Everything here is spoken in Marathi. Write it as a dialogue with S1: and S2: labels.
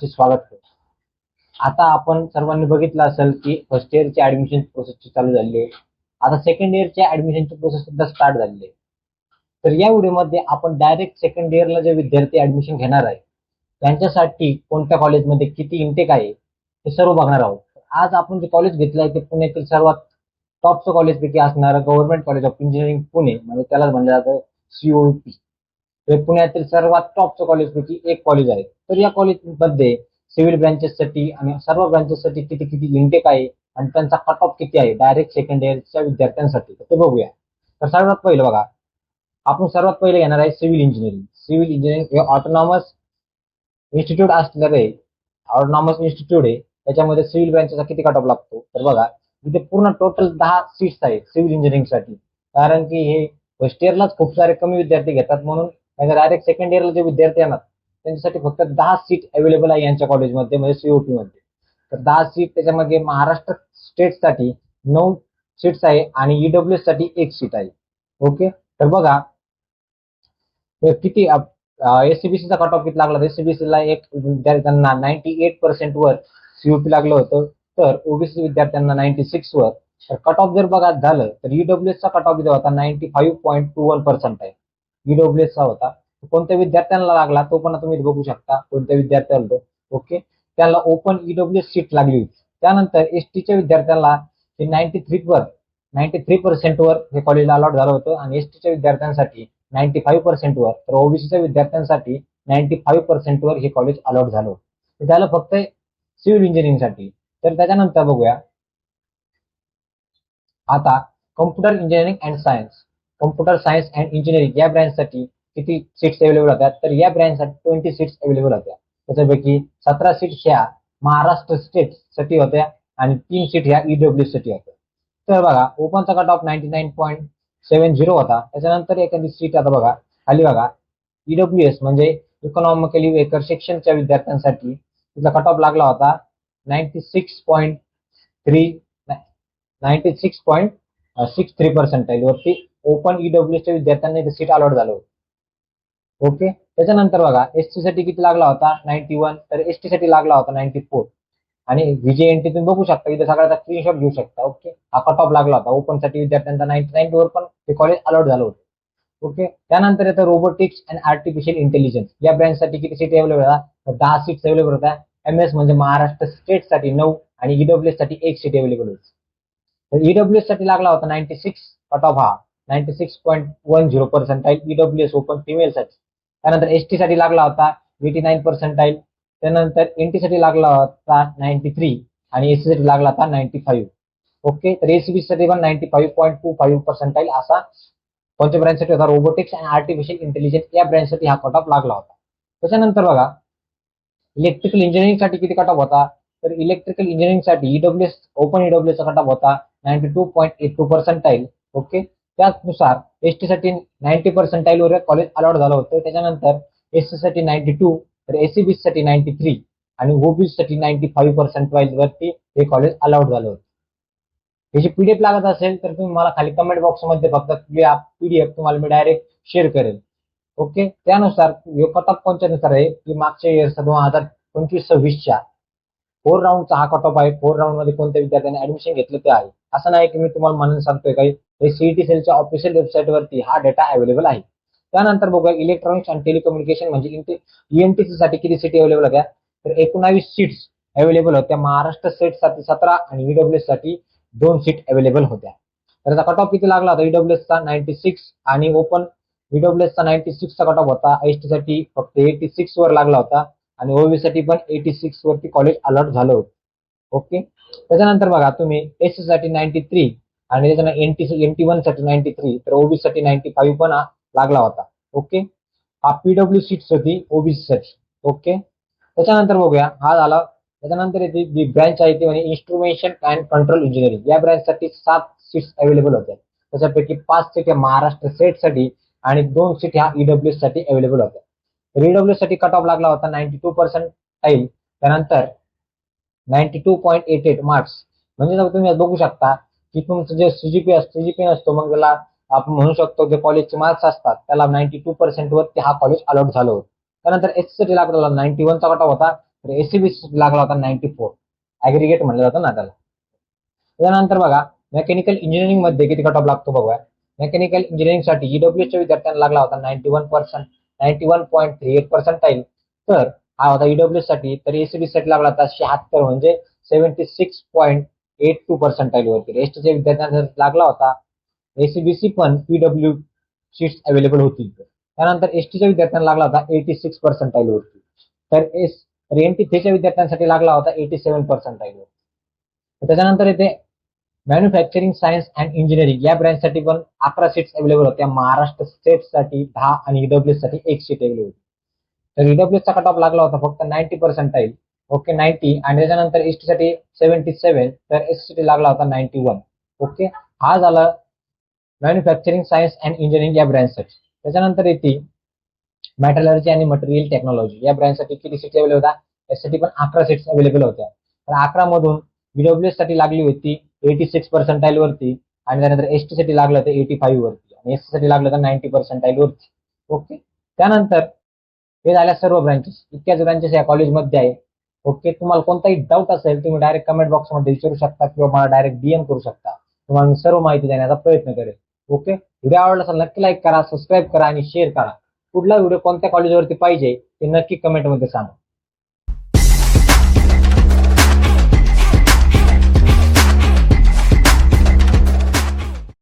S1: स्वागत करतो. आता आपण सर्वांनी बघितलं असेल की फर्स्ट इयरची ऍडमिशन प्रोसेस चालू झाली आहे. आता सेकंड इयरच्या ऍडमिशनची प्रोसेस सुद्धा स्टार्ट झाली आहे. तर या व्हिडिओमध्ये आपण डायरेक्ट सेकंड इयरला जे विद्यार्थी ऍडमिशन घेणार आहे त्यांच्यासाठी कोणत्या कॉलेजमध्ये किती इंटेक आहे हे सर्व बघणार आहोत. आज आपण जे कॉलेज घेतलं आहे ते पुण्यातील सर्वात टॉपचं कॉलेज पैकी असणारं government college of engineering Pune, म्हणजे त्याला म्हणलं जातं COP. हे पुण्यातील सर्वात टॉपचं कॉलेजपैकी एक कॉलेज आहे. तर या कॉलेजमध्ये सिव्हिल ब्रँचेससाठी आणि सर्व ब्रँचेससाठी किती किती इंटेक आहे आणि त्यांचा कट ऑफ किती आहे डायरेक्ट सेकंड इयरच्या विद्यार्थ्यांसाठी ते बघूया. तर सर्वात पहिलं बघा, आपण सर्वात पहिले घेणार आहे सिव्हिल इंजिनिअरिंग. सिव्हिल इंजिनिअरिंग हे ऑटोनॉमस इन्स्टिट्यूट असणार आहे. ऑटोनॉमस इन्स्टिट्यूट आहे, त्याच्यामध्ये सिव्हिल ब्रँचचा किती कट ऑफ लागतो तर बघा, इथे पूर्ण टोटल 10 सीट्स आहेत सिव्हिल इंजिनिअरिंगसाठी. कारण की हे फर्स्ट इयरलाच खूप सारे कमी विद्यार्थी घेतात, म्हणून डायरेक्ट सेकंड इयरला जे विद्यार्थी येणार त्यांच्यासाठी फक्त 10 सीट अवेलेबल आहे यांच्या कॉलेजमध्ये, म्हणजे COP मध्ये. तर 10 सीट, त्याच्यामध्ये महाराष्ट्र स्टेटसाठी 9 सीट्स आहे आणि EWS साठी 1 सीट आहे. ओके, तर बघा किती SCBCचा कट ऑफ किती लागला. SCBCला एक विद्यार्थ्यांना 98% वर COP लागलं होतं, तर OBC विद्यार्थ्यांना 96 वर. तर कट ऑफ जर बघा झालं तर EWS चा कट ऑफ इथे होता 95.21% आहे. EWS चा होता. कोणत्या विद्यार्थ्यांना लागला तो पण तुम्ही बघू शकता, कोणत्या विद्यार्थ्यांना. ओके, त्याला ओपन EWS सीट लागली होती. त्यानंतर STच्या विद्यार्थ्यांना 93% वर हे कॉलेजला अलॉट झालं होतं आणि STच्या विद्यार्थ्यांसाठी 95% वर, तर OBCच्या विद्यार्थ्यांसाठी 95% वर हे कॉलेज अलॉट झालं होतं. ते झालं फक्त सिव्हिल इंजिनिअरिंगसाठी. तर त्याच्यानंतर बघूया आता computer engineering and science. Computer science and engineering या ब्रँचसाठी किती सीट्स अवेलेबल होत्या तर या ब्रँचसाठी 20 सीट्स अवेलेबल होत्या. त्याच्यापैकी 17 सीट्स ह्या महाराष्ट्र स्टेट साठी होत्या आणि 3 सीट ह्या EWS साठी होत्या. तर बघा, ओपनचा कट ऑफ 99.70 होता. त्याच्यानंतर एखादी सीट आता बघा खाली बघा, EWS म्हणजे इकॉनॉमिकली वेकर सेक्शनच्या विद्यार्थ्यांसाठी तिचा कट ऑफ लागला होता 96.63 वरती. ओपन EWS च्या विद्यार्थ्यांना इथे सीट अलॉट झालं होतं. ओके, त्याच्यानंतर बघा SC साठी किती लागला होता 91, तर ST साठी लागला होता 94. आणि VJNT तुम्ही बघू शकता, इथे सगळ्याचा स्क्रीनशॉट घेऊ शकता. ओके, हा कट ऑफ लागला होता. ओपन साठी विद्यार्थ्यांचा 99 वर पण हे कॉलेज अलॉट झालं होतं. ओके, त्यानंतर येतं रोबोटिक्स अँड आर्टिफिशियल इंटेलिजन्स. या ब्रँचसाठी किती सीट अवेलेबल होता तर 10 सीट्स अवेलेबल होत्या. MS म्हणजे महाराष्ट्र स्टेटसाठी 9 आणि EWS साठी 1 सीट अवेलेबल होती. तर EWS साठी लागला होता 96 कट ऑफ, हा 96.10% EWS ओपन फिमेल साठी. त्यानंतर ST साठी लागला होता 89%. त्यानंतर NT साठी लागला होता 93 आणि SC साठी लागला होता 95. ओके, तर ACB साठी पण 95.25% असा कोणत्या ब्रँचसाठी होता, रोबोटिक्स अँड आर्टिफिशियल इंटेलिजन्स या ब्रँचसाठी हा कट ऑफ लागला होता. त्याच्यानंतर बघा, इलेक्ट्रिकल इंजिनिअरिंग साठी किती कट ऑफ होता तर इलेक्ट्रिकल इंजिनिअरिंग साठी EWS ओपन EWS चा कट ऑफ होता 92.82%. ओके, त्याचनुसार ST साठी 90% वर कॉलेज अलॉट झालं होतं. त्याच्यानंतर SC साठी 92, तर ACB साठी 93 आणि OBC साठी 95% वरती हे कॉलेज अलॉट झालं होतं. त्याची PDF लागत असेल तर तुम्ही मला खाली कमेंट बॉक्समध्ये फक्त PDF तुम्हाला मी डायरेक्ट शेअर करेल. ओके, त्यानुसार कट ऑफ कोणत्या नुसार आहे की मागच्या इयर्सचा 2025-26च्या 4 राऊंडचा हा कट ऑफ आहे. 4 राऊंड मध्ये कोणत्या विद्यार्थ्यांनी ऍडमिशन घेतलं ते आहे. असं नाही की मी तुम्हाला म्हणून सांगतोय काही, हे CET सेलच्या ऑफिशियल वेबसाईट वरती हा डेटा अवेलेबल आहे. त्यानंतर बघूया इलेक्ट्रॉनिक्स आणि टेलिकम्युनिकेशन म्हणजे EMTC साठी किती सीट अवेलेबल होत्या तर 19 सीट्स अवेलेबल होत्या. महाराष्ट्र स्टेट साठी 17 आणि EWS साठी 2 सीट अवेलेबल होत्या. तर त्याचा कट ऑफ किती लागला होता EWS चा 96 आणि ओपन EWS चा 96 चा कट ऑफ होता. ST साठी फक्त 86 वर लागला होता आणि OBC साठी पण 86 वरती कॉलेज अलॉट झालं होतं. ओके, त्याच्यानंतर बघा तुम्ही SC साठी 93 आणि त्याच्यानंतर NT1 साठी 93, तर OBC साठी 95 पण लागला होता. ओके, हा PW सीट्स होती OBC साठी. ओके, त्याच्यानंतर बघूया हा झाला. त्याच्यानंतर येते जी ब्रँच आहे ती म्हणजे इन्स्ट्रुमेंटेशन अँड कंट्रोल इंजिनिअरिंग. या ब्रँचसाठी 7 सीट्स अवेलेबल होत्या. त्याच्यापैकी 5 सीट ह्या महाराष्ट्र स्टेटसाठी आणि 2 सीट ह्या EWS साठी अवेलेबल होत्या. EWS साठी कट ऑफ लागला होता 92%. त्यानंतर 92.88 मार्क्स, म्हणजे तुम्ही बघू शकता की तुमचं जे CGP असतो, मग त्याला आपण म्हणू शकतो जे कॉलेजचे मार्क्स असतात त्याला 92% वरती हा कॉलेज अलॉट झालं होतं. त्यानंतर SC साठी लागलेला 91 चा कट ऑफ होता तर एसीबीसी लागला होता 94. ऍग्रिगेट म्हणलं जातं ना त्याला. त्यानंतर बघा मेकॅनिकल इंजिनिअरिंग मध्ये किती कट ऑफ लागतो बघूया. मेकॅनिकल इंजिनिअरिंग साठी ईडब्ल्यूएसच्या विद्यार्थ्यांना लागला होता 91%, तर हा होता ईडब्ल्यूएस साठी. तर एसीबीसी साठी लागला होता 76 म्हणजे 76.82% वरती. एसटीच्या विद्यार्थ्यांना लागला होता. एसीबीसी पण पीडब्ल्यू सीट्स अवेलेबल होतील. त्यानंतर एसटीच्या विद्यार्थ्यांना लागला होता 86% वरती. तर एनटी3च्या विद्यार्थ्यांसाठी लागला होता 87% वर. त्याच्यानंतर येथे मॅन्युफॅक्चरिंग सायन्स अँड इंजिनिअरिंग या ब्रँचसाठी पण 11 सीट्स अवेलेबल होत्या. महाराष्ट्र स्टेटसाठी 10 आणि ईडब्ल्यूएस साठी 1 सीट अवेलेबल होती. तर ईडब्ल्यूएसचा कट ऑफ लागला होता फक्त 90%. ओके 90. आणि त्याच्यानंतर एसटी साठी 77. तर एसटी साठी लागला होता 91. ओके. हा झाला मॅन्युफॅक्चरिंग सायन्स अँड इंजिनिअरिंग या ब्रँचसाठी. त्याच्यानंतर येते मेटलर्जी आणि मटेरियल टेक्नॉलॉजी या ब्रँचसाठी किती सीट्स अवेलेबल होत्या. यासाठी पण 11 सीट्स अवेलेबल होत्या. तर 11 मधून ईडब्ल्यूएस साठी लागली होती 86% वरती आणि त्यानंतर एसटी साठी लागलं होतं 85 वरती आणि एसटी साठी लागलं होतं 90% वरती. ओके. त्यानंतर हे झाल्या सर्व ब्रँचेस. इतक्याच ब्रँचेस या कॉलेजमध्ये आहे. ओके. तुम्हाला कोणताही डाऊट असेल तुम्ही डायरेक्ट कमेंट बॉक्समध्ये विचारू शकता किंवा मला डायरेक्ट डीएम करू शकता. तुम्हाला मी सर्व माहिती देण्याचा प्रयत्न करेल. ओके. व्हिडिओ आवडला असेल नक्की लाईक करा, सबस्क्राईब करा आणि शेअर करा. पुढला व्हिडिओ कोणत्या कॉलेजवरती पाहिजे ते नक्की कमेंटमध्ये सांगा.